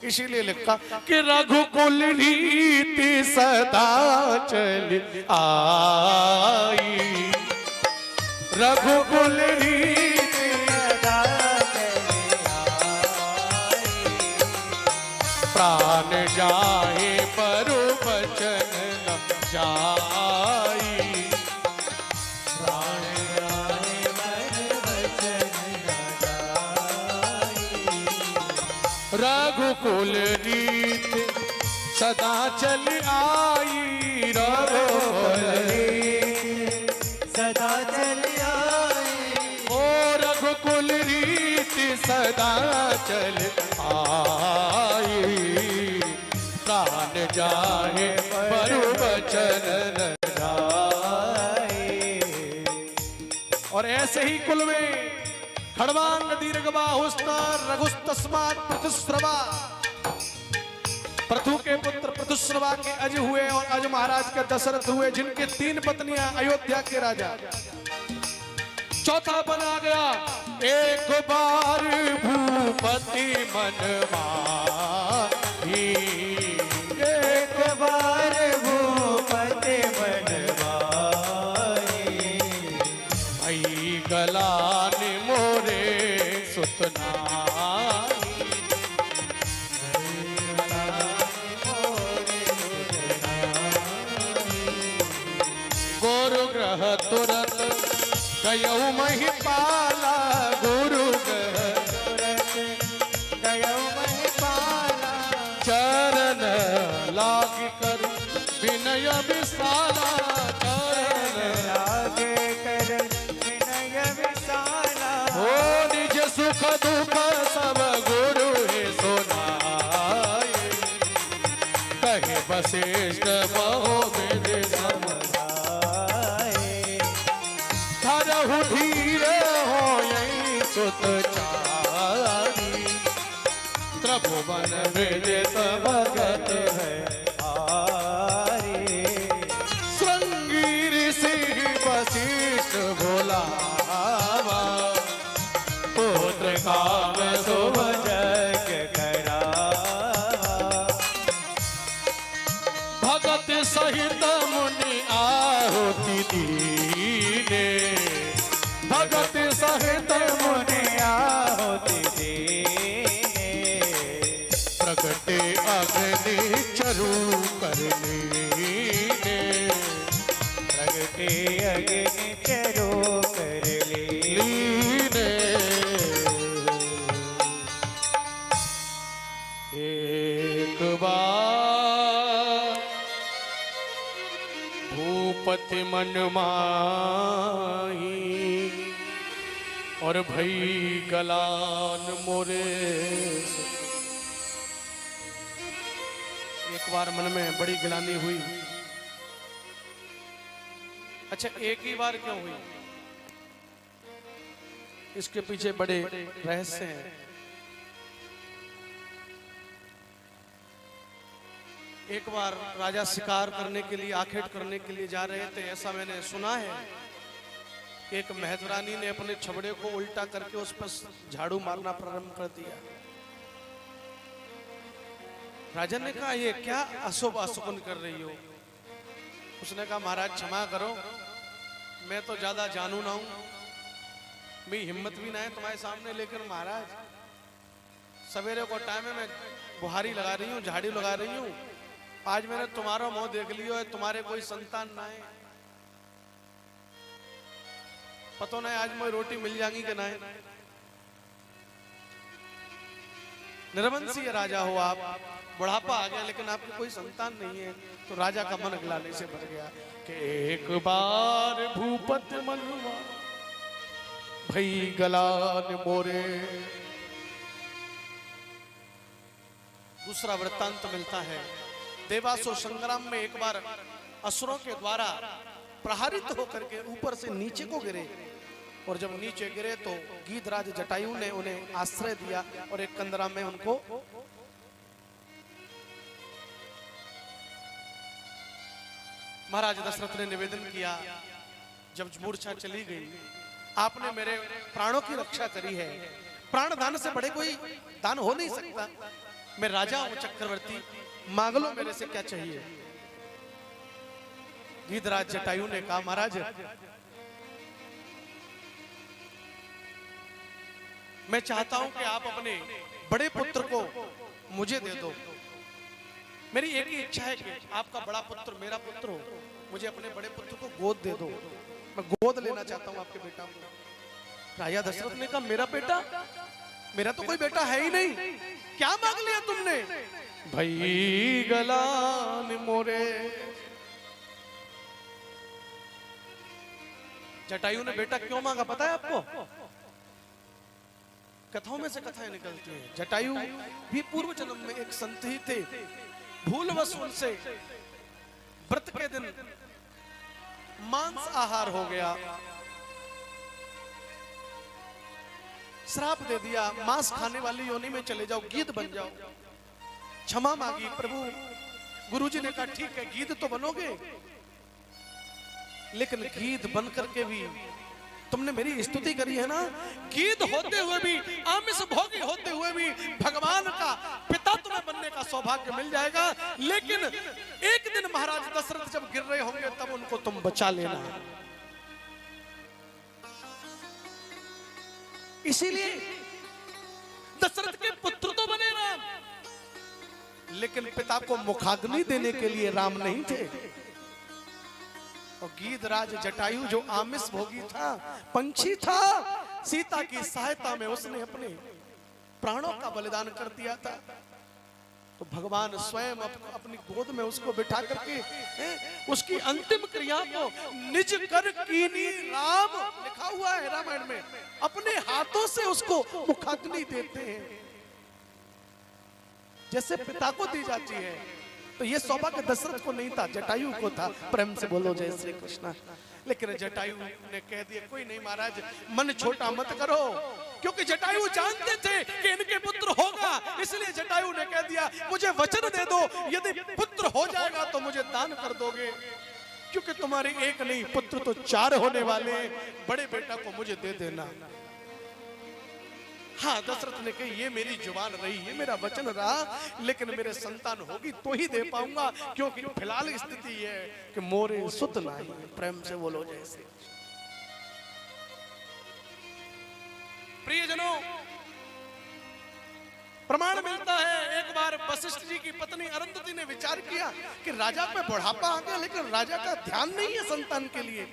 इसीलिए लिखा कि रघुकुल रीति सदा चल आई, रघुकुल रीति सदा चल आई, प्राण जाए पर वचन न जाई, प्राण जाए पर वचन न जाई, रघुकुल रीति सदा चल आई, रघुकुल रीति सदा चल आई, ओ रघुकुल रीति सदा चल आई, प्राण जाए पर वचन न जाए। और ऐसे ही कुल में खड़वांग दीर्घबाहुस्तर रघुस्तस्मात् पृथुस्रवा, पृथु के पुत्र पृथुस्रवा के अज हुए और अज महाराज के दशरथ हुए, जिनके 3 पत्नियां अयोध्या के राजा। चौथा बना गया एक बार भूपति मनमाही, एक बार भूपति मनमाही, भई गलान मोरे सुतनाई, गुरु ग्रह तुरत गयऊ महिपाला, गुरु ग्रह तुरत गयऊ महिपाला, चरण लाग कर विनय विशाला, चरण लाग कर विनय विशाला, हो निज सुख दुख सब गुरु हे सुनाए, कहे वशिष्ठ बहु विधि धीर हो सुत चारी, त्रिभुवन विदित भगत है आरी, श्रृंगी ऋषि वशिष्ठ भोलावा, पुत्र काम शुभ जग करावा, भगत सहित मुनि आहुति दीने, भगत सहित मुनि आहुति दीने, प्रगटे अग्नि चरु कर लीने, प्रगटे अग्नि चरु कर लीने, एक बार भूपति मनमाही, और भई गलान मोरे। एक बार मन में बड़ी गिलानी हुई। अच्छा, एक ही बार क्यों हुई? इसके पीछे बड़े रहस्य हैं। एक बार राजा शिकार करने के लिए, आखेट करने के लिए जा रहे थे, ऐसा मैंने सुना है। एक महतरानी ने अपने छबड़े को उल्टा करके उस पर झाड़ू मारना प्रारंभ कर दिया। राजा ने कहा, ये क्या अशुभ अशुभन कर रही हो? उसने कहा, महाराज क्षमा करो, मैं तो ज्यादा जानू ना हूं, मेरी हिम्मत भी ना है तुम्हारे सामने, लेकिन महाराज सवेरे को टाइम है, मैं बुहारी लगा रही हूँ, झाड़ू लगा रही हूँ, आज मैंने तुम्हारा मुंह देख लियो है, तुम्हारे कोई संतान ना है, पता नहीं आज मुझे रोटी मिल जाएगी कि नहीं। निर्वंशीय राजा हो आप, बुढ़ापा आ गया लेकिन आपकी कोई संतान नहीं है। तो राजा का मन गिलाने से भर गया कि एक बार भूपति मनवा भई गलान मोरे। दूसरा वृत्तांत मिलता है, देवासुर संग्राम में एक बार असुरों के द्वारा प्रहारित होकर के ऊपर से नीचे को गिरे, और जब नीचे गिरे तो गीधराज जटायु ने उन्हें आश्रय दिया और एक कंदरा में उनको महाराज दशरथ ने निवेदन किया, जब मूर्छा चली गई, आपने मेरे प्राणों की रक्षा करी है, प्राण दान से बड़े कोई दान हो नहीं सकता, मैं राजा हूं चक्रवर्ती, मांग लो मेरे से क्या चाहिए। गीधराज जटायु ने कहा महाराज मैं चाहता हूं कि आप अपने बड़े पुत्र को मुझे दे दो। मेरी एक ही इच्छा है कि आपका बड़ा पुत्र मेरा पुत्र हो, मुझे अपने बड़े पुत्र को गोद दे दो, मैं गोद लेना चाहता हूं आपके बेटा को। राजा दशरथ ने कहा मेरा बेटा, मेरा तो कोई बेटा है ही नहीं, क्या मांग लिया तुमने? भई गलान मोरे। जटायु ने बेटा क्यों मांगा पता है आपको? कथाओं में से कथाएं निकलती हैं। जटायु भी पूर्व जन्म में एक संत ही थे, भूलवश उनसे व्रत के दिन मांस आहार हो गया, श्राप दे दिया, मांस खाने वाली योनि में चले जाओ, गीध बन जाओ। क्षमा मांगी, प्रभु गुरुजी ने कहा ठीक है गीध तो बनोगे, लेकिन गीध बन करके भी तुमने मेरी स्तुति करी है ना, गीध होते हुए भी, आमिष भोगी होते हुए भी भगवान का पिता तुम्हें बनने का सौभाग्य मिल जाएगा। लेकिन एक दिन महाराज दशरथ जब गिर रहे होंगे तब उनको तुम बचा लेना। इसीलिए दशरथ के पुत्र तो बने राम, लेकिन पिता को मुखाग्नि देने के लिए राम नहीं थे। और गीधराज जटायु जो आमिष भोगी था, पंछी था, सीता की सहायता में उसने अपने प्राणों का बलिदान कर दिया था। तो भगवान स्वयं अपनी गोद में उसको बिठा करके उसकी अंतिम क्रिया को निज कर कीनी राम लिखा हुआ है रामायण में, अपने हाथों से उसको मुखाग्नि देते हैं जैसे पिता को दी जाती है। तो ये सौभाग्य दशरथ को नहीं था, जटायु को था। प्रेम से बोलो जय श्री कृष्ण। लेकिन जटायु ने कह दिया कोई नहीं महाराज, मन छोटा मत करो, क्योंकि जटायु जानते थे कि इनके पुत्र होगा, इसलिए जटायु ने कह दिया मुझे वचन दे दो, यदि पुत्र हो जाएगा तो मुझे दान कर दोगे, क्योंकि तुम्हारे एक नहीं पुत्र तो 4 होने वाले, बड़े बेटा को मुझे दे देना। हाँ दशरथ ने कही ये मेरी जुबान रही, ये मेरा वचन रहा, लेकिन मेरे संतान होगी तो ही दे पाऊंगा, क्योंकि फिलहाल स्थिति है कि मोरे सुत नहीं। प्रेम से बोलो जैसे। प्रियजनों प्रमाण मिलता है, एक बार वशिष्ठ जी की पत्नी अरुंधति ने विचार किया कि राजा पे बुढ़ापा आ गया, लेकिन राजा का ध्यान नहीं है संतान के लिए।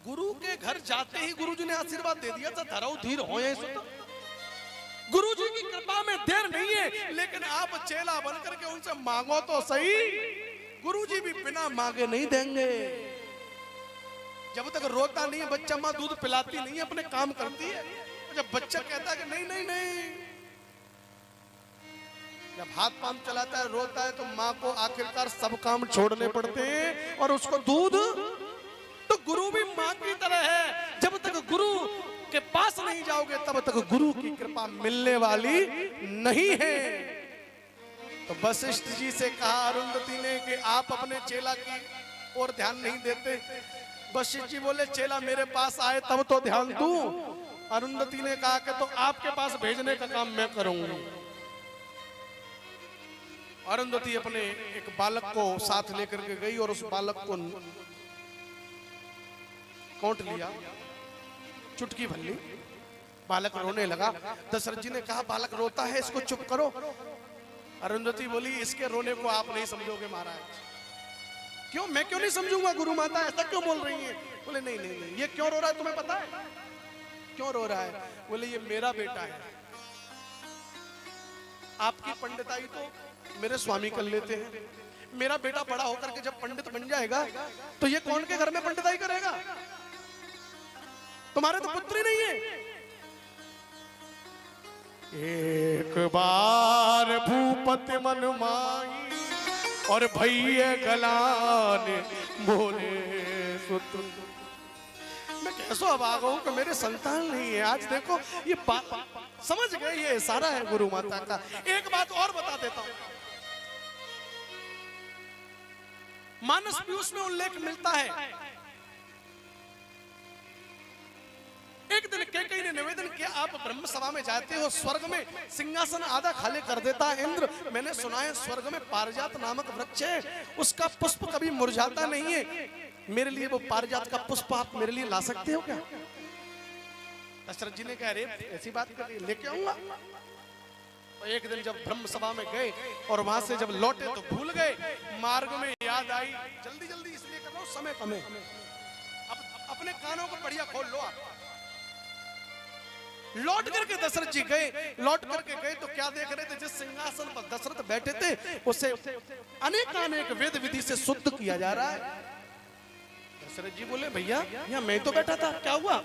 गुरु के घर जाते ही गुरुजी ने आशीर्वाद दे दिया था, धरौ धीर होए सुत। गुरुजी की कृपा में देर नहीं है, लेकिन आप चेला बन करके उनसे मांगो तो सही, गुरुजी भी बिना मांगे नहीं देंगे। जब तक रोता नहीं है बच्चा, माँ दूध पिलाती नहीं है, अपने काम करती है। जब बच्चा कहता है कि नहीं नहीं नहीं, जब हाथ पांव चलाता है, रोता है, तो माँ को आखिरकार सब काम छोड़ने पड़ते हैं और उसको दूध। तो गुरु भी मां की तरह है, जब तक गुरु के पास नहीं जाओगे तब तक गुरु की कृपा मिलने वाली नहीं है। तो वशिष्ठ जी से कहा अरुंधति ने कि आप अपने चेला की ओर ध्यान नहीं देते। वशिष्ठ जी बोले चेला मेरे पास आए तब तो ध्यान दूं। अरुंधति ने कहा कि तो आपके पास भेजने का काम मैं करूंगी। अरुंधति अपने एक बालक को साथ लेकर के गई और उस बालक को कोट लिया, चुटकी भल्ली, बालक रोने लगा। दशरथ जी ने कहा बालक रोता है, इसको चुप करो। अरुंधति बोली इसके रोने को आप नहीं समझोगे महाराज। क्यों? मैं क्यों नहीं समझूंगा गुरु माता, ऐसा क्यों बोल रही है? बोले नहीं नहीं नहीं, ये क्यों रो रहा है तुम्हें पता है? क्यों रो रहा है? बोले ये मेरा बेटा है, आपकी पंडिताई तो मेरे स्वामी कर लेते हैं, मेरा बेटा बड़ा होकर के जब पंडित बन जाएगा तो ये कौन के घर में पंडिताई करेगा? तुम्हारे तो पुत्री नहीं है। एक बार भूपति मन माई और भैया गलान बोले सुत। मैं कैसो अभाग हूं कि मेरे संतान नहीं है। आज देखो ये समझ गए, ये इशारा है गुरु माता का। एक बात और बता देता हूं, मानस पीयूष में उल्लेख मिलता है एक दिन कैकेयी ने निवेदन किया, आप ब्रह्म सभा में जाते हो, स्वर्ग में सिंहासन आधा खाली कर देता है इंद्र। मैंने सुना है स्वर्ग में पारिजात नामक वृक्ष है, उसका पुष्प कभी मुरझाता नहीं है, मेरे लिए वो पारिजात का पुष्प आप मेरे लिए ला सकते हो क्या? दशरथ जी ने कहा, अरे ऐसी बात कर, लेके आऊंगा। तो एक दिन जब ब्रह्म सभा में गए और वहां से जब लौटे तो भूल गए, मार्ग में याद आई, जल्दी जल्दी इसलिए कर रहा हूं, समय कम है, अब अपने कानों को बढ़िया खोल लो आप। लौट करके दशरथ जी गए, लौट करके गए तो क्या देख रहे थे, जिस सिंहासन पर दशरथ बैठे थे उसे अनेक वेद विधि से शुद्ध किया जा रहा है। दशरथ जी बोले, भैया यहाँ मैं तो बैठा था, क्या हुआ?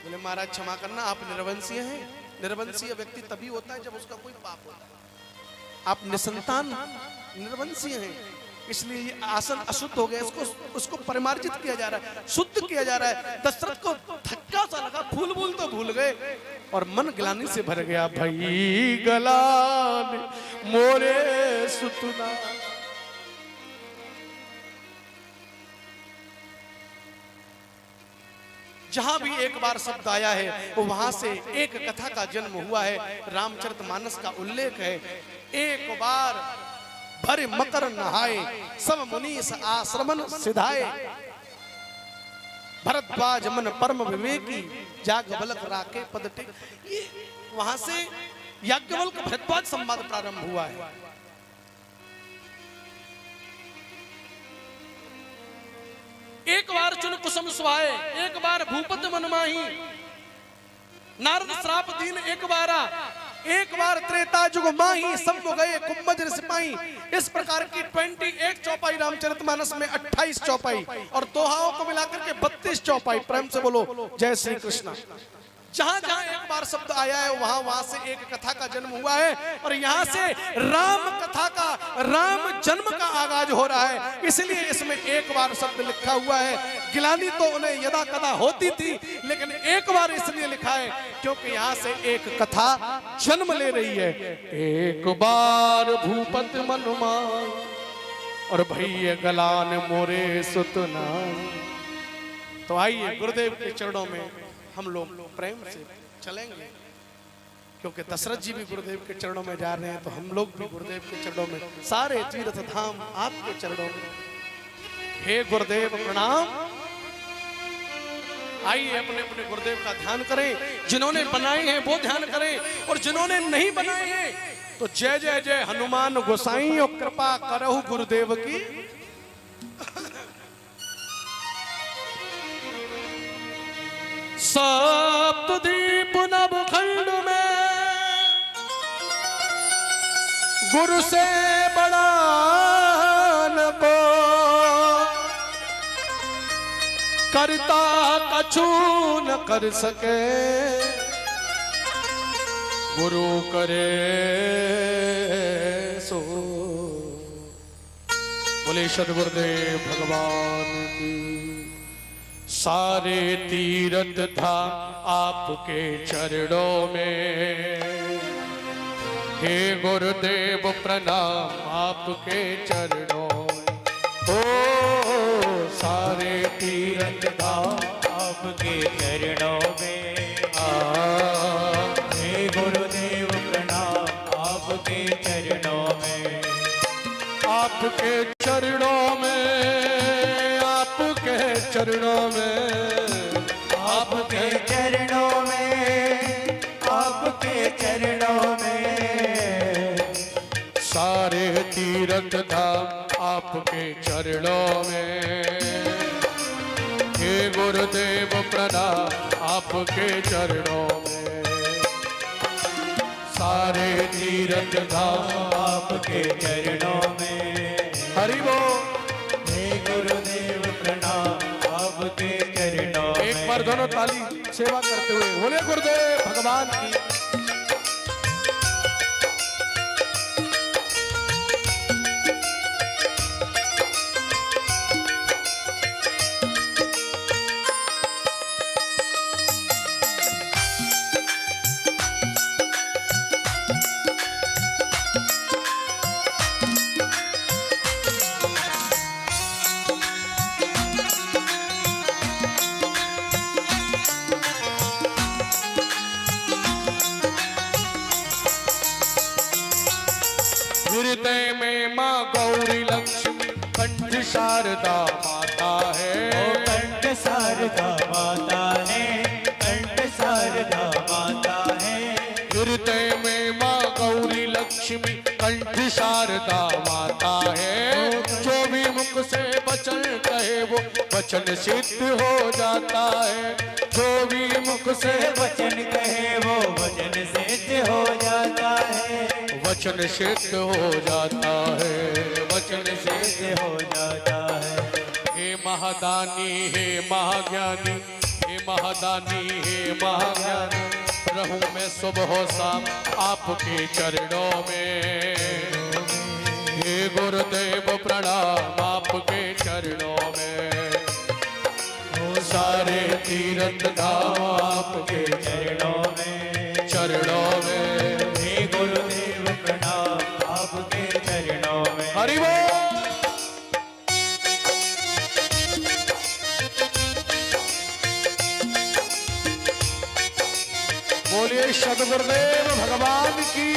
बोले, महाराज क्षमा करना, आप निर्वंशीय हैं। निर्वंशीय व्यक्ति तभी होता है जब उसका कोई पाप होता है। आप निसंतान निर्वंशीय हैं, इसलिए ये आसन अशुद्ध हो गया, उसको परिमार्जित किया जा रहा है, शुद्ध किया जा रहा है। दशरथ को धक्का सा लगा, फूल तो भूल गए और मन ग्लानि से भर गया। भई गलानि मोरे सुतना, जहां भी एक बार शब्द आया है वो वहां से एक कथा का जन्म हुआ है, रामचरितमानस का उल्लेख है। एक बार भरे मकर नहाए, सब मुनीस आश्रमन सिधाए, भरद्वाज मन परम विवेकी, जाग बलक राके पद टेक। ये वहां से याज्ञवल्क्य भरद्वाज संवाद प्रारंभ हुआ है। एक बार चुन कुसुम सुहाए, एक बार भूपत मन माही, नारद श्राप दीन एक बारा, एक बार त्रेता जुग माही, सब गए कुंभज सिपाही। इस प्रकार की 21 चौपाई रामचरितमानस में, 28 चौपाई और दोहाओं को मिलाकर के 32 चौपाई। प्रेम से बोलो जय श्री कृष्ण। जहां जहां एक बार शब्द आया है वहां वहां से एक कथा का जन्म हुआ है और यहां से राम कथा का, राम जन्म का आगाज हो रहा है। इसलिए इसमें एक बार शब्द लिखा हुआ है। गिलानी तो उन्हें यदा कदा होती थी, लेकिन एक बार इसलिए लिखा है क्योंकि यहां से एक कथा जन्म ले रही है। एक बार भूपत मन मान और भैया गलान मोरे सुतना। तो आइए गुरुदेव के चरणों में हम लोग प्रेम से चलेंगे, क्योंकि दशरथ जी भी गुरुदेव के चरणों में जा रहे हैं, तो हम लोग भी गुरुदेव के चरणों में, सारे तीर्थ धाम आपके चरणों में। हे गुरुदेव प्रणाम। आइए अपने अपने गुरुदेव का ध्यान करें, जिन्होंने बनाए हैं वो ध्यान करें और जिन्होंने नहीं बनाए हैं तो जय जय जय हनुमान गोसाई और कृपा करहु गुरुदेव की। सप्तद्वीप नवखंड में गुरु से बड़ा न को, करता कछु न कर सके, गुरु करे सो। बोले सद्गुरुदेव भगवान की। सारे तीर्थ धाम आपके चरणों में, हे गुरुदेव प्रणाम आपके चरणों में। ओ सारे तीर्थ धाम आपके चरणों में, हे गुरुदेव प्रणाम आपके चरणों में। आपके चरणों में, आपके चरणों में, आपके चरणों में, आपके चरणों में। सारे तीर्थ धाम आपके चरणों में, हे गुरुदेव प्रणाम आपके चरणों में। सारे तीर्थ धाम आपके चरणों में। हरि बोल। हे गुरुदेव प्रणाम आपके चरणों में। एक बार दोनों ताली सेवा करते हुए बोले गुरुदेव भगवान की। हृदय में माँ गौरी लक्ष्मी कंठ शारदा माता है। कंठ शारदा माता है, कंठ शारदा माता है। हृदय में माँ गौरी लक्ष्मी कंठ शारदा माता है। जो भी मुख से वचन कहे वो वचन सिद्ध हो जाता है। जो भी मुख से वचन कहे वो वचन सिद्ध हो जाता है। वचन सिद्ध हो जाता है, वचन सिद्ध हो जाता है। हे महादानी हे महाज्ञानी, हे महादानी हे महाज्ञानी, रहूं मैं सुबह शाम आपके चरणों में। हे गुरुदेव प्रणाम आपके चरणों में। सारे तीर्थ धाम आपके चरणों में, चरणों में। हे गुरुदेव प्रणाम आपके चरणों में। हरि बोल। बोलिए सद्गुरुदेव भगवान की।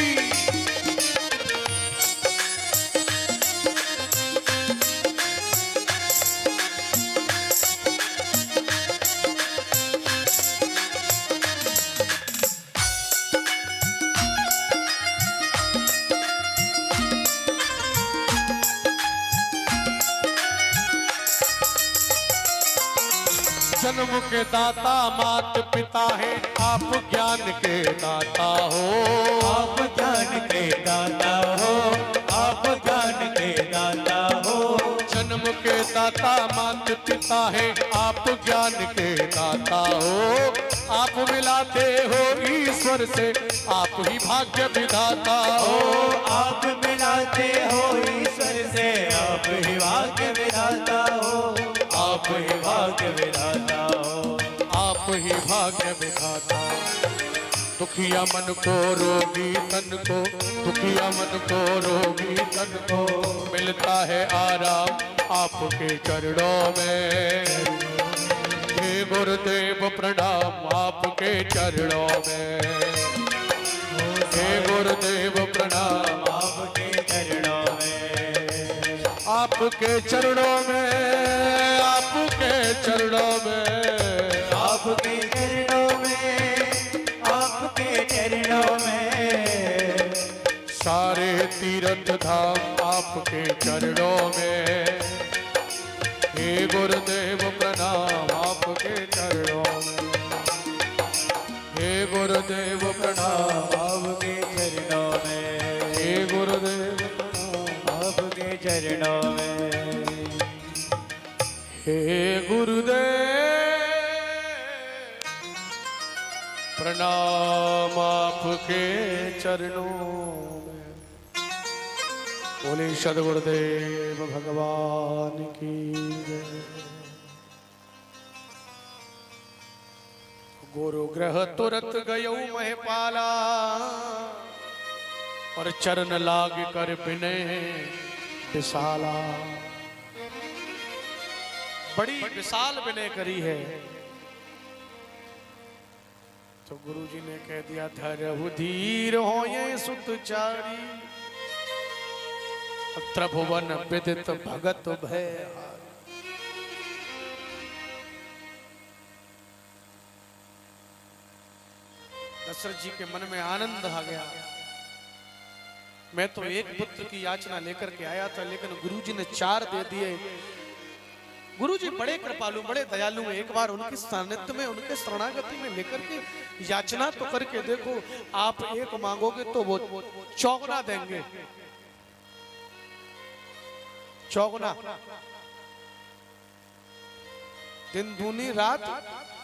जन्म के दाता मात पिता है, आप ज्ञान के दाता हो। आप ज्ञान के दाता हो, आप ज्ञान के दाता हो। जन्म के दाता मात पिता है, आप ज्ञान के दाता हो। आप मिलाते हो ईश्वर से, आप ही भाग्य विधाता हो। आप मिलाते हो ईश्वर से, आप ही भाग्य विधाता हो। आप ही भाग्य विधाता हो, आप ही भाग्य विधाता। दुखिया मन को रोगी तन को, दुखिया मन को रोगी तन को, मिलता है आराम आपके चरणों में। हे गुरुदेव प्रणाम आपके चरणों में। हे गुरुदेव प्रणाम आपके चरणों में। आपके चरणों में, आपके चरणों में, आपके चरणों में, आपके चरणों में। सारे तीर्थ धाम आपके चरणों में। हे गुरुदेव प्रणाम आपके चरणों में। हे गुरुदेव प्रणाम आपके चरणों में। हे गुरुदेव प्रणाम आपके चरणों में। हे गुरुदेव प्रणाम आपके चरणों में। बोले सद्गुरुदेव भगवान की जय। गुरु ग्रह तुरत गयो महपाला, और चरण लाग कर विनय विशाला। बड़ी विशाल विनय करी है। तो गुरु जी ने कह दिया धरहु धीर हो ये सुतचारी, त्रिभुवन विदित भगत भय। दशरथ जी के मन में आनंद आ गया। मैं तो एक पुत्र की याचना लेकर के आया था, लेकिन गुरु जी ने 4 दे दिए। गुरु जी बड़े कृपालु, बड़े दयालु हैं। एक बार उनके सानिध्य में, उनके शरणागति में लेकर के याचना तो करके देखो। आप एक मांगोगे तो वो चौगुना देंगे, चौगुना। दिन दूनी रात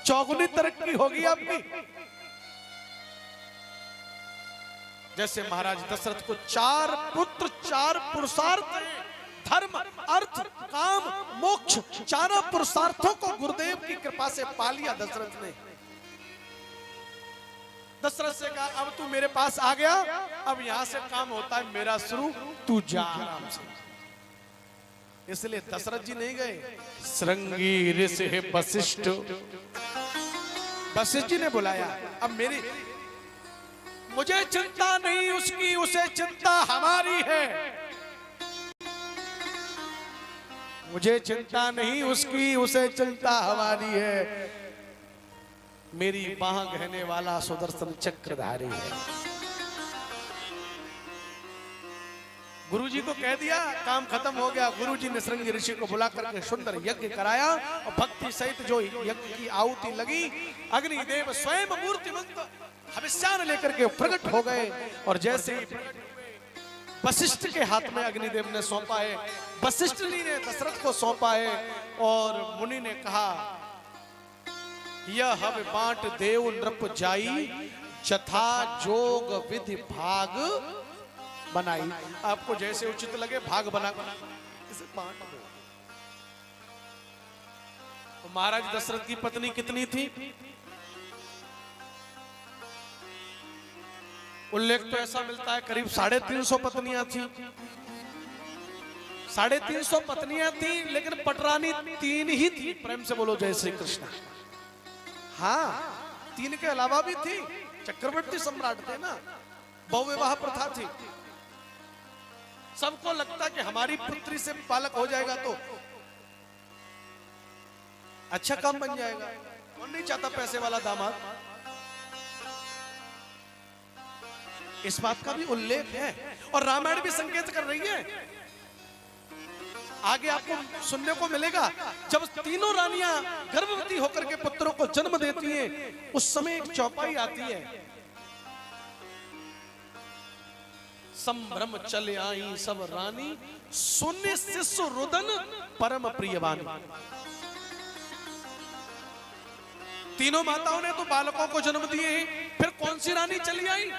चौगुनी तरक्की होगी आपकी। जैसे महाराज दशरथ को 4 पुत्र, 4 पुरुषार्थ, धर्म अर्थ काम मोक्ष, 4 पुरुषार्थों को गुरुदेव की कृपा से पा लिया दशरथ ने। दशरथ से कहा अब तू मेरे पास आ गया, अब यहां से काम होता है मेरा शुरू, तू जा आराम से। इसलिए दशरथ जी नहीं गए। श्रृंगी ऋषि वशिष्ठ, वशिष्ठ जी ने बुलाया। अब मुझे चिंता नहीं उसकी, उसे चिंता हमारी है। मुझे चिंता नहीं उसकी, उसे चिंता हमारी है। मेरी बाह गहने वाला सुदर्शन चक्रधारी है। गुरुजी को कह दिया, काम खत्म हो गया। गुरुजी ने श्रृंगी ऋषि को बुला करके सुंदर यज्ञ कराया और भक्ति सहित जो यज्ञ की आहुति लगी, अग्निदेव स्वयं मूर्तिमंत हविष्यान लेकर के प्रकट हो गए। और जैसे ही वशिष्ठ के हाथ में अग्निदेव ने सौंपा है, वशिष्ठ जी ने दशरथ को सौंपा है और मुनि ने कहा, यह हव बांट देव नृप जाई, जथा जोग विधि भाग बनाई। आपको जैसे उचित लगे भाग बना इसे बांट दो। तो महाराज दशरथ की पत्नी कितनी थी? उल्लेख तो ऐसा मिलता है करीब 350 पत्नियां थी। 350 पत्नियां थी, लेकिन पटरानी 3 ही थी। प्रेम से बोलो जय श्री कृष्ण। हाँ, 3 के अलावा भी थी। चक्रवर्ती सम्राट थे ना, बहुविवाह प्रथा थी। सबको लगता कि हमारी पुत्री से बालक हो जाएगा तो अच्छा काम बन जाएगा। कौन नहीं चाहता पैसे वाला दामाद? इस बात का भी उल्लेख है और रामायण भी संकेत कर रही है। आगे आपको सुनने को मिलेगा, जब तीनों रानियां गर्भवती होकर के पुत्रों को जन्म देती हैं, उस समय एक चौपाई आती है, संभ्रम चले आई सब रानी, सुने शिशु रुदन परम प्रियवानी। तीनों माताओं ने तो बालकों को जन्म दिए, फिर कौन सी रानी चली आई?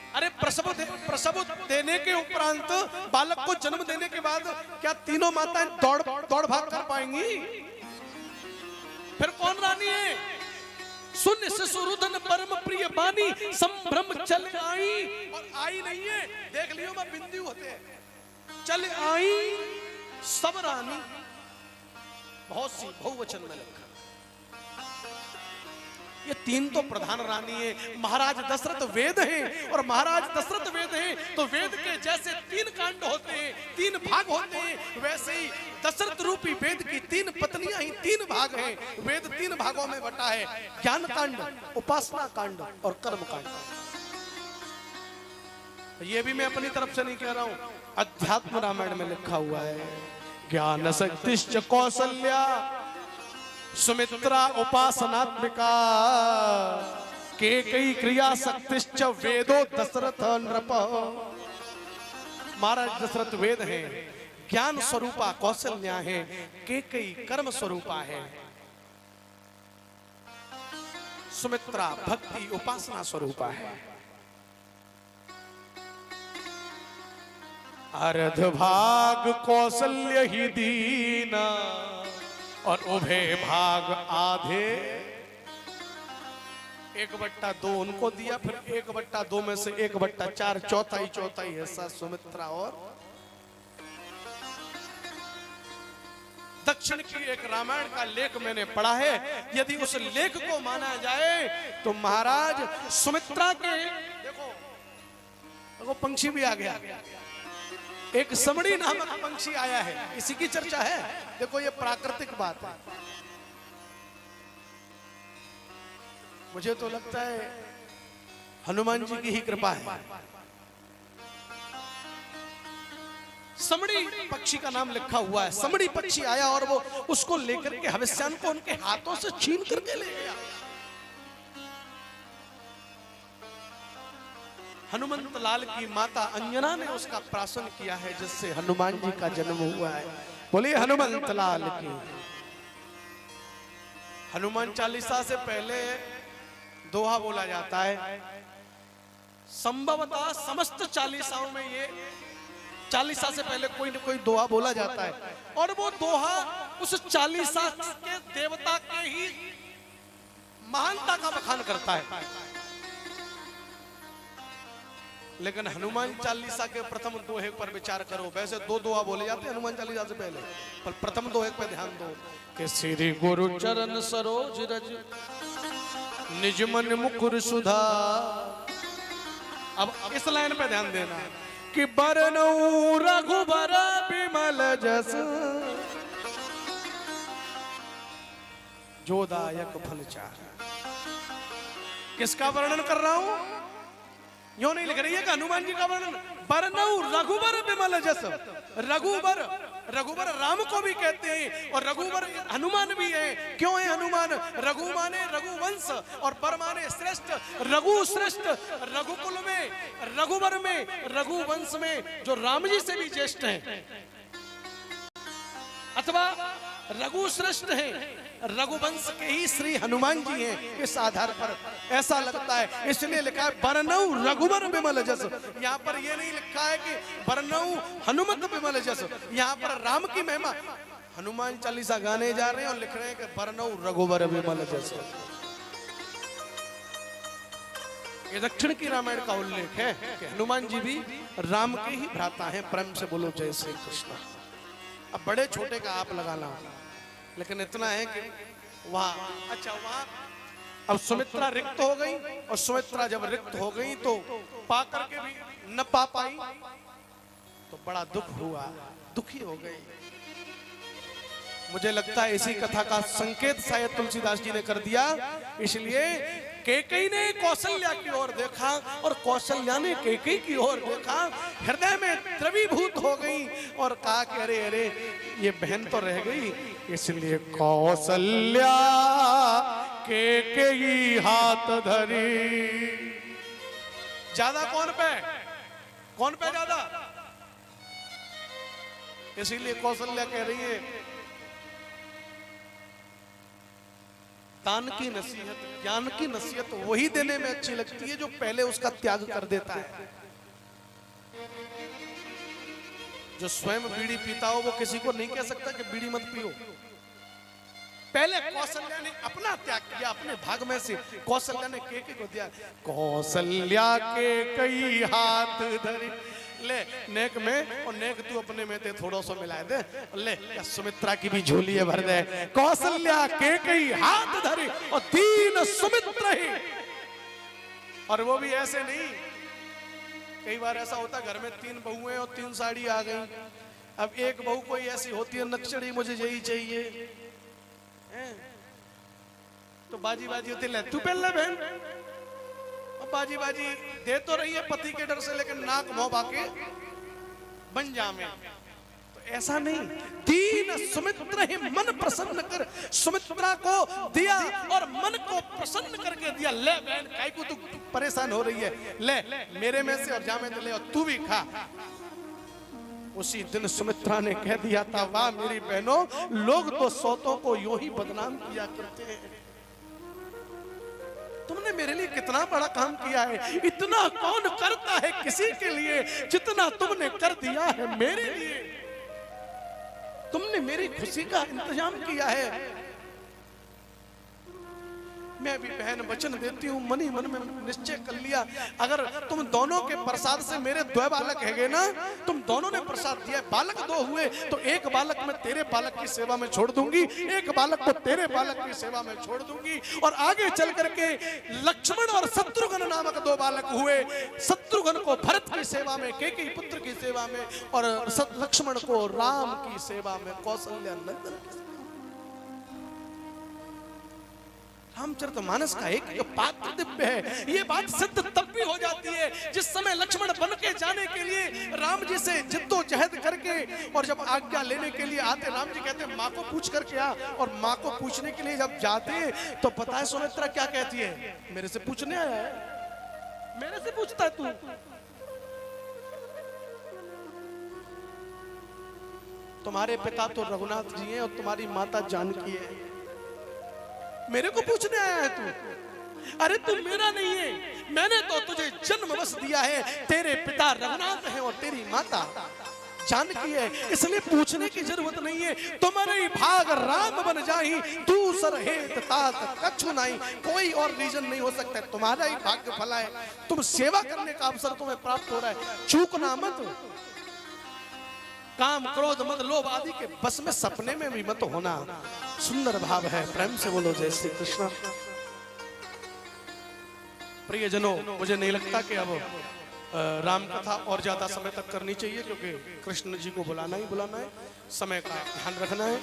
अरे प्रसव देने के उपरांत बालक को जन्म देने के बाद क्या तीनों माताएं दौड़ भाग कर पाएंगी? फिर कौन रानी है? सुन शिशुरुदन परम प्रिय बानी, संभ्रम चल आई। और आई नहीं है, देख लियो मैं बिंदु होते हैं, चल आई सब रानी। बहुत सी बहुवचन में लिखा। ये 3 तो प्रधान रानी है। महाराज दशरथ वेद हैं, और महाराज दशरथ वेद हैं तो वेद के जैसे 3 कांड होते हैं, 3 भाग होते हैं, वैसे ही दशरथ रूपी वेद की 3 पत्नियां ही 3 भाग हैं। वेद 3 भागों में बटा है, ज्ञान कांड, उपासना कांड और कर्म कांड। ये भी मैं अपनी तरफ से नहीं कह रहा हूं, अध्यात्म रामायण में लिखा हुआ है। ज्ञान शक्तिश्च कौशल्या सुमित्रा उपासनात्मिका, केकई क्रिया शक्तिश्च वेदो दशरथ नृप। महाराज दशरथ वेद है, ज्ञान स्वरूपा कौशल्या है, केकई कर्म स्वरूपा है, सुमित्रा भक्ति उपासना स्वरूपा है। अर्ध भाग कौशल्य ही दीना और उभे भाग आधे। 1/2 उनको दिया, फिर 1/2 में से 1/4 चौथाई हिस्सा सुमित्रा और दक्षिण की। एक रामायण का लेख मैंने पढ़ा है, यदि उस लेख को माना जाए तो महाराज सुमित्रा के देखो पंक्षी भी आ गया, एक समड़ी नामक पंक्षी आया है, इसी की चर्चा है। देखो ये प्राकृतिक बात है। मुझे तो लगता है हनुमान जी की ही कृपा है। समड़ी पक्षी का नाम लिखा हुआ है। समड़ी पक्षी आया और वो उसको लेकर के हविष्यान को उनके हाथों से छीन करके ले गया। हनुमंत लाल की माता अंजना ने उसका प्राशन किया है, जिससे हनुमान जी का जन्म हुआ है। बोलिए हनुमंत लाल की। हनुमान चालीसा से पहले दोहा बोला जाता है। संभवतः समस्त चालीसाओं में ये चालीसा से पहले कोई न कोई दोहा बोला जाता है, और वो दोहा उस चालीसा के देवता के ही महानता का बखान करता है। लेकिन हनुमान चालीसा के प्रथम दोहे पर विचार करो। वैसे 2 दोहा बोले जाते हैं हनुमान चालीसा से पहले, पर प्रथम दोहे पे ध्यान दो कि श्री गुरु चरण सरोज रज निज मन मुकुर सुधा अब इस लाइन पे ध्यान देना कि बरनऊ रघुबर बिमल जस जोदायक फल चाह। किसका वर्णन कर रहा हूं? यो नहीं लिख रही है कि हनुमान जी का वर्णन। बरनऊ रघुबर बिमल जस। रघुबर, रघुबर राम को भी कहते हैं और रघुबर हनुमान भी है। क्यों है हनुमान? रघु माने रघुवंश और बर माने श्रेष्ठ। रघु श्रेष्ठ, रघुकुल में, रघुबर में, रघुवंश में जो राम जी से भी ज्येष्ठ हैं, अथवा रघु श्रेष्ठ हैं, रघुवंश के ही श्री हनुमान जी हैं। इस आधार पर ऐसा लगता है, इसलिए लिखा है बरनऊ रघुबर बिमल जस। यहाँ पर यह नहीं लिखा है कि बरनऊ हनुमत बिमल जस। यहाँ पर राम की महिमा, हनुमान चालीसा गाने जा रहे हैं और लिख रहे हैं कि बरनऊ रघुबर बिमल जस। ये दक्षिण की रामायण का उल्लेख है कि हनुमान जी भी राम के ही भ्राता हैं। प्रेम से बोलो जय श्री कृष्ण। अब बड़े छोटे का आप लगाना, लेकिन इतना है कि वहां, अच्छा वहां अब सुमित्रा रिक्त हो गई और सुमित्रा जब रिक्त हो गई तो पा करके भी न पा पाई तो बड़ा दुख हुआ, दुखी हो गई। मुझे लगता है इसी कथा का संकेत शायद तुलसीदास जी ने कर दिया। इसलिए कैकेयी ने कौशल्या की ओर देखा और कौशल्या ने कैकेयी की ओर देखा, हृदय में द्रवीभूत हो गई और कहा कि अरे अरे ये बहन तो रह गई। इसलिए कौशल्या कैकेयी हाथ धरी। ज्यादा कौन पे? कौन पे ज्यादा? इसीलिए कौशल्या कह रही है दान की नसीहत, ज्ञान की नसीहत वही देने में अच्छी लगती है जो पहले उसका त्याग कर देता है। जो स्वयं बीड़ी पीता हो वो किसी को नहीं कह सकता कि बीड़ी मत पियो। पहले कौशल्या ने अपना त्याग किया, अपने भाग में से कौशल्या ने कैकेयी को दिया। कौशल्या के कई हाथ धरे, ले नेक में और नेक तू अपने में ते थोड़ा सा मिला दे, ले सुमित्रा की भी झोली है भर दे। कौशल्या कैकेयी हाथ धरे और दीन सुमित्रा ही। और वो भी ऐसे नहीं, कई बार ऐसा होता घर में 3 बहुएं और 3 साड़ी आ गई। अब एक बहू कोई ऐसी होती है नक्शड़ी, मुझे यही चाहिए, तो बाजी बाजी होती, ले तू पहन ले बहन। और बाजी बाजी दे तो रही है पति के डर से, लेकिन नाक मुंह बाके बन जामे। तो ऐसा नहीं, दीन सुमित्रा ही मन प्रसन्न कर, सुमित्रा को दिया और मन को प्रसन्न करके दिया। ले बहन काहे को तू परेशान हो रही है, ले मेरे में से और जामे तो ले और तू भी खा। उसी दिन सुमित्रा ने कह दिया था, वाह मेरी बहनों, लोग तो सौतों को यूं ही बदनाम किया करते हैं, तुमने मेरे लिए कितना बड़ा काम किया है। इतना कौन करता है किसी के लिए जितना तुमने कर दिया है मेरे लिए। तुमने मेरी खुशी का इंतजाम किया है। मैं भी बहन वचन देती हूँ, मन ही मन में निश्चय कर लिया, अगर तुम दोनों के प्रसाद से मेरे 2 बालक हैगे ना, तुम दोनों ने प्रसाद दिया, बालक 2 हुए तो एक बालक मैं तेरे बालक की सेवा में छोड़ दूंगी, एक बालक को तेरे बालक की सेवा में छोड़ दूंगी। और आगे चल करके लक्ष्मण और शत्रुघ्न नामक 2 बालक हुए, शत्रुघ्न को भरत की सेवा में, कैकेयी पुत्र की सेवा में, और लक्ष्मण को राम की सेवा में, कौशल्या नंदन की। रामचरितमानस का एक पात्र दिव्य है। ये बात सिद्ध तब भी हो जाती है जिस समय लक्ष्मण बन के जाने के लिए राम जी से जिद्दोजहद करके, और जब आज्ञा लेने के लिए आते, राम जी कहते माँ को पूछ करके आ, और माँ को पूछने के लिए जब जाते तो पता है सुमित्रा क्या कहती है, मेरे से पूछने आया है, मेरे से पूछता है तू। तुम्हारे पिता तो रघुनाथ जी हैं और तुम्हारी माता जानकी है, मेरे को पूछने आया है तू? अरे तू मेरा नहीं है, मैंने तो तुझे जन्मवश दिया है, तेरे पिता रघुनाथ हैं और तेरी माता जानकी है, इसलिए पूछने की जरूरत नहीं है। तुम्हारे भाग राम बन जाही, दूसर हेत तात कछु नहीं। कोई और रीजन नहीं हो सकता, तुम्हारा ही भाग्य फला है, तुम सेवा करने का अवसर तुम्हें प्राप्त हो रहा है, चूकना मत। काम क्रोध मद लोभ आदि के बस में सपने में भी मत होना। सुंदर भाव है, प्रेम से बोलो जय श्री कृष्ण। प्रियजनों, मुझे नहीं लगता कि अब राम कथा और ज्यादा समय तक करनी चाहिए, क्योंकि कृष्ण जी को बुलाना है, समय का ध्यान रखना है।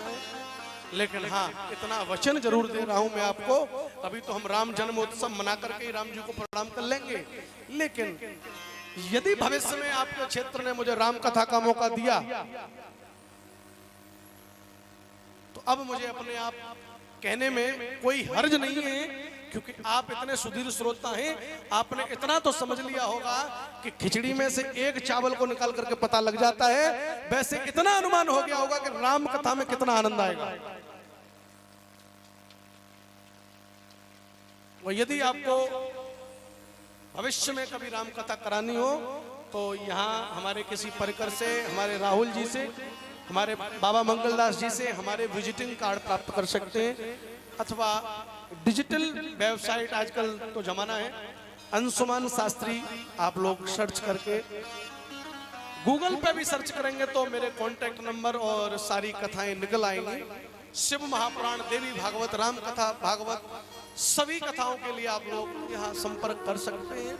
लेकिन हाँ, इतना वचन जरूर दे रहा हूं मैं आपको, अभी तो हम राम जन्मोत्सव मना करके ही राम जी को प्रणाम कर लेंगे, लेकिन यदि भविष्य में आपके क्षेत्र ने मुझे राम कथा का मौका दिया तो अब मुझे अपने आप कहने में कोई हर्ज नहीं है, क्योंकि आप इतने सुधीर श्रोता हैं। आपने इतना तो समझ लिया होगा कि खिचड़ी में से एक चावल को निकाल करके पता लग जाता है, वैसे इतना अनुमान हो गया होगा कि राम कथा में कितना आनंद आएगा। और यदि आपको भविष्य में कभी राम कथा करानी हो तो यहाँ हमारे किसी परिकर से, हमारे राहुल जी से, हमारे बाबा मंगलदास जी से हमारे विजिटिंग कार्ड प्राप्त कर सकते हैं, अथवा डिजिटल वेबसाइट, आजकल तो जमाना है, अंशुमान शास्त्री आप लोग सर्च करके गूगल पे भी सर्च करेंगे तो मेरे कॉन्टेक्ट नंबर और सारी कथाएं निकल आएंगी। शिव महापुराण, देवी भागवत, राम कथा, भागवत, सभी कथाओं के लिए आप लोग यहाँ संपर्क कर सकते हैं।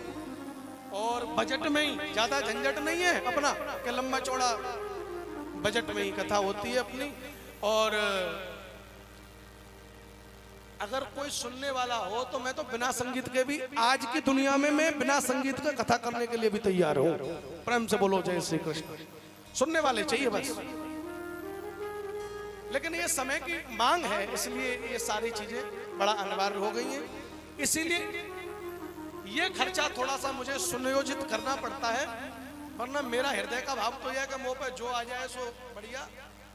और बजट में ही, ज्यादा झंझट नहीं है अपना कि लंबा चौड़ा, बजट में ही कथा होती है अपनी। और अगर कोई सुनने वाला हो तो मैं तो बिना संगीत के भी, आज की दुनिया में मैं बिना संगीत के कथा करने के लिए भी तैयार हूं। प्रेम से बोलो जय श्री कृष्ण। सुनने वाले चाहिए बस, लेकिन ये समय की मांग है, इसलिए ये सारी चीजें बड़ा अनिवार्य हो गई हैं। इसीलिए ये खर्चा थोड़ा सा मुझे सुनियोजित करना पड़ता है, वरना मेरा हृदय का भाव तो यह कि मुंह पे जो आ जाए सो बढ़िया,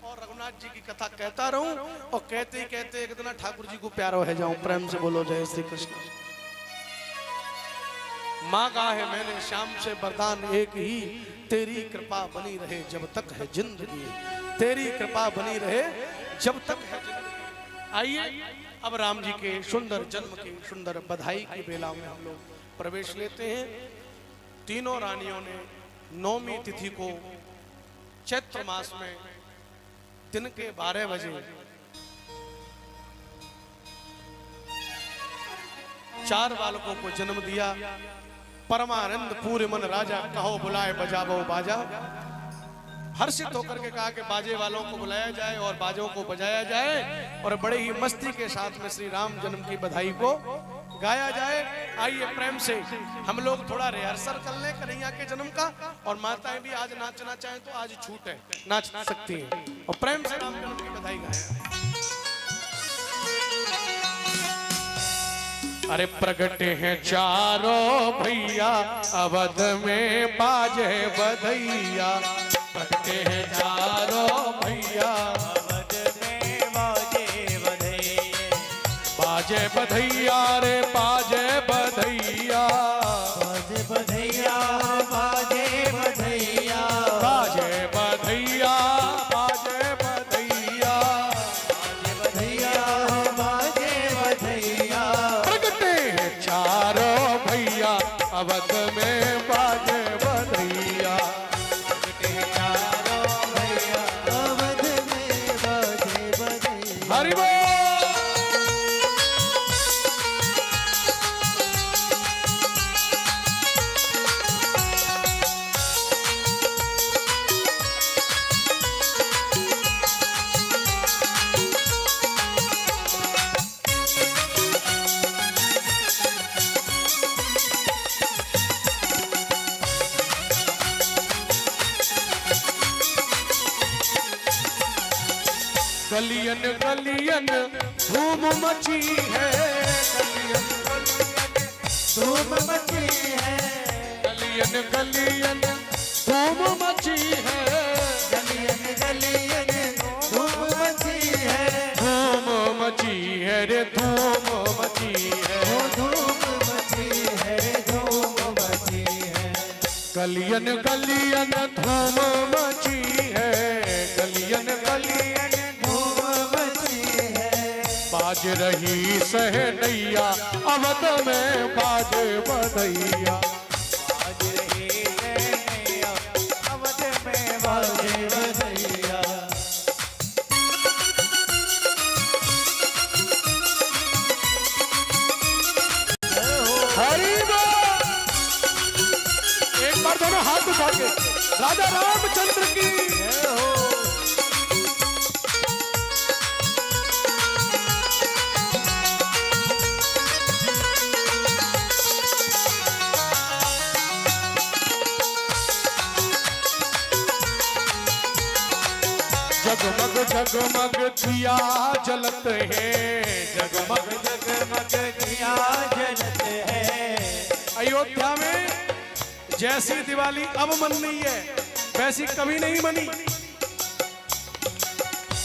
और रघुनाथ जी की कथा कहता रहूं, और कहते ही कहते एक दिन ठाकुर जी को प्यारा हो जाऊं। प्रेम से बोलो जय श्री कृष्ण। मांगा है मैंने श्याम से वरदान एक ही, तेरी कृपा बनी रहे जब तक है जिंदगी, तेरी कृपा बनी रहे जब तक है जिंदगी। आइए अब राम जी के सुंदर जन्म की सुंदर बधाई की बेला में हम लोग प्रवेश लेते हैं। तीनों रानियों ने 9वीं तिथि को चैत्र मास में दिन के 12 बजे 4 बालकों को जन्म दिया। परमानंद पूरे मन राजा, कहो बुलाए बजावो बाजा। हर्षित होकर के कहा कि बाजे वालों को बुलाया जाए और बाजों को बजाया जाए, और बड़े ही मस्ती के साथ में श्री राम जन्म की बधाई को गाया जाए। आइए प्रेम से हम लोग थोड़ा रिहर्सल कर लें कन्हैया के जन्म का, और माताएं भी आज नाचना चाहें तो आज छूट है, नाच सकती हैं, और प्रेम से राम जन्म की बधाई गाएं। अरे प्रगटे हैं चारों भैया, अवध में बाजे बधैया। प्रगटे हैं चारों भैया, अवध में बाजे बधैया। बाजे बधैया रे बाजे बधैया, बाजे बधैया, बाजे बधैया, बाजे बधैया, बाजे बधैया, बाजे बधैया, बाजे बधैया। प्रगटे हैं चारों भैया, अवध में बाजे बधैया। प्रगटे हैं चारों भैया, अवध में बाजे बधैया। हरि बोल। गलियन गलियन धूम मची है, गलियन गलियन धूम मची है, गलियन गलियन धूम मची है, गलियन गलियन धूम मची है। धूम मची है रे धूम मची है, ओ धूम मची है, धूम मची है। गलियन गलियन धूम मची है, गलियन गलियन धूम मची है। बाज रही सहनैया, अवध में बाजे बधैया। बाज रही नैया, अवध में बाजे बधैया। हरि बोल। एक राजा रामचंद्र की। जय हो। जगमग जगमग दिया जलत है, जगमग जगमग दिया जलत है। अयोध्या में जैसी दिवाली अब मन रही है वैसी कभी नहीं बनी।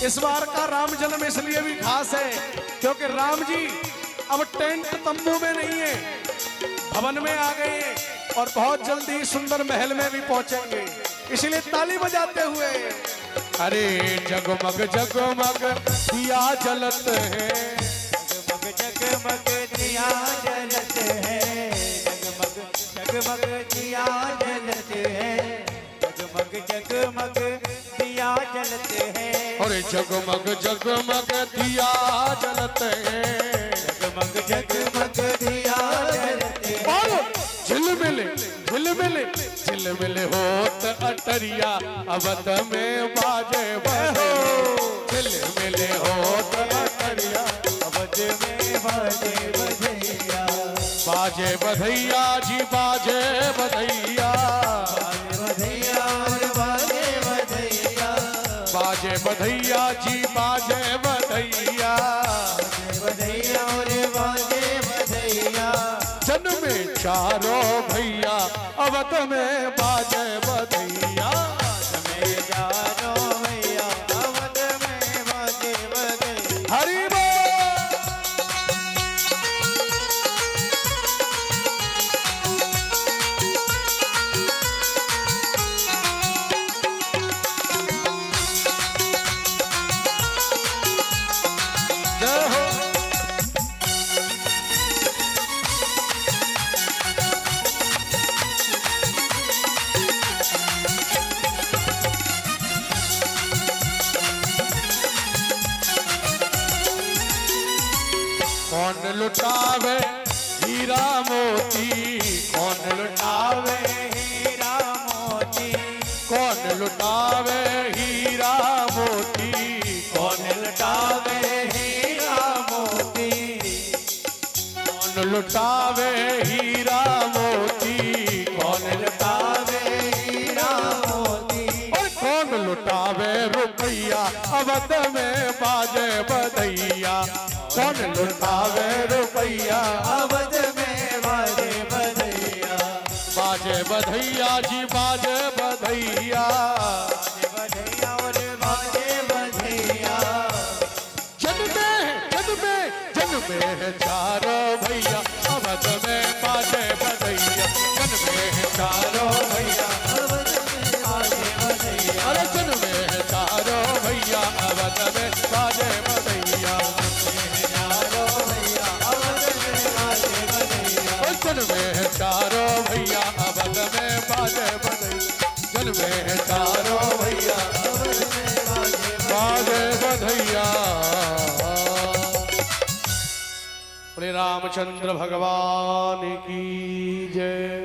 इस बार का राम जन्म इसलिए भी खास है क्योंकि राम जी अब टेंट तंबू में नहीं है, भवन में आ गए हैं और बहुत जल्दी सुंदर महल में भी पहुंचेंगे, इसलिए ताली बजाते हुए अरे जगमग जगमग दिया जलत है। जगमग जगमग दिया जलत है। जगमग जगमग दिया जलत है। जगमग जगमग दिया जलत है। अरे जगमग जगमग दिया जलत है। जगमग जगमग दिया जलत है। और झिलमिल झिलमिल झिलमिल होत अटरिया अवध में बाजे बधो। झिलमिल होत अटरिया अवध में बाजे बधैया। बाजे बधैया जी बाजे बधैया। बाजे बधैया और बाजे बधैया। बाजे बधैया जी बाजे बधैया। बाजे बधैया और बाजे बधैया। जन्मे चारों भैया अवध में बाजे बधैया। में जानो भैया अवध में बाजे बधैया। हरि बोल। जय हो। कौन लुटावे हीरा मोती। कौन लुटावे हीरा मोती। कौन लुटावे हीरा मोती। कौन लुटावे हीरा मोती। कौन लुटावे हीरा मोती। कौन लुटावे हीरा मोती। और कौन लुटावे रुपैया अवध में बाजे बधैया। कौन लुटावे रुपैया अवध में बाजे बधैया। बाजे बधैया जी बाजे बधैया। बाजे बधैया और बाजे बधैया। जन्मे है चारों भैया अवध में बाजे बधैया। जन्मे है चारों भैया। अवध में बाजे बधैया। अरे जन्मे है चारों भैया अवध में बाजे बधैया। चारों भैया अवध में बाजे बधैया। ओ जन्मे है चारों भैया अवध में बाजे बधैया। जन्मे है चारों भैया अवध में बाजे बधैया। बोले रामचंद्र भगवान की जय।